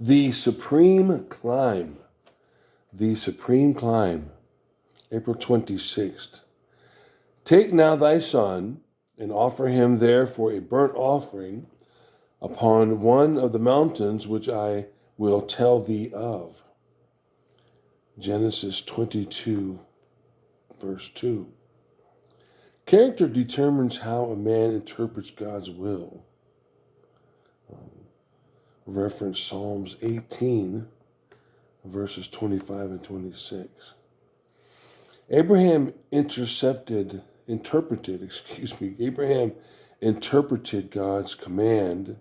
The Supreme Climb. The Supreme Climb. April 26th. Take now thy son, and offer him there for a burnt offering upon one of the mountains which I will tell thee of. Genesis 22, verse 2. Character determines how a man interprets God's will. Reference Psalms 18, verses 25 and 26. Abraham interpreted God's command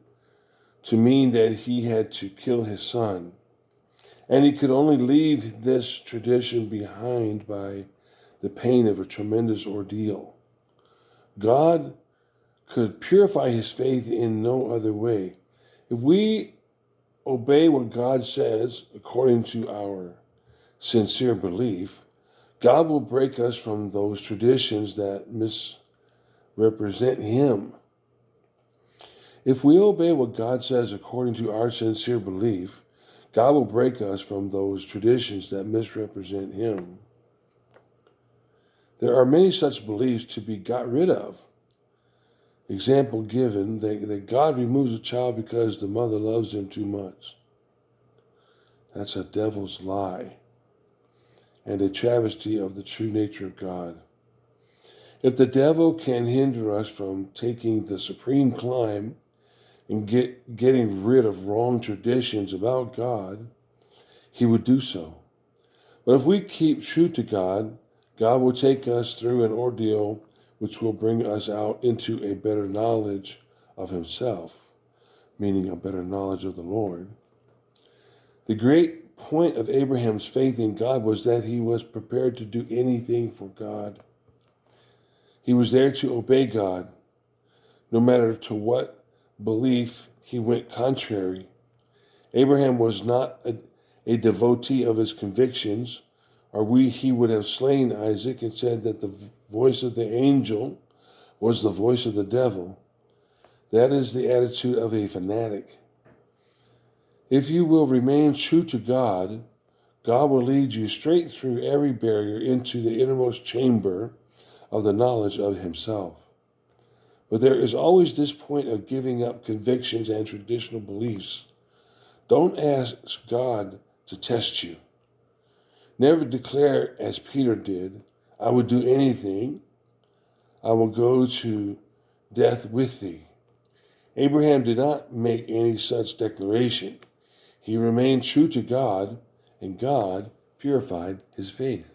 to mean that he had to kill his son, and he could only leave this tradition behind by the pain of a tremendous ordeal. God could purify his faith in no other way. If we obey what God says according to our sincere belief, God will break us from those traditions that misrepresent him. If we obey what God says according to our sincere belief, God will break us from those traditions that misrepresent him. There are many such beliefs to be got rid of. Example given that God removes a child because the mother loves him too much. That's a devil's lie and a travesty of the true nature of God. If the devil can hinder us from taking the supreme climb and getting rid of wrong traditions about God, he would do so. But if we keep true to God, God will take us through an ordeal which will bring us out into a better knowledge of himself, meaning a better knowledge of the Lord. The great point of Abraham's faith in God was that he was prepared to do anything for God. He was there to obey God, no matter to what belief he went contrary. Abraham was not a devotee of his convictions, or he would have slain Isaac and said that the voice of the angel was the voice of the devil. That is the attitude of a fanatic. If you will remain true to God, God will lead you straight through every barrier into the innermost chamber of the knowledge of himself. But there is always this point of giving up convictions and traditional beliefs. Don't ask God to test you. Never declare, as Peter did, I will do anything. I will go to death with thee. Abraham did not make any such declaration. He remained true to God, and God purified his faith.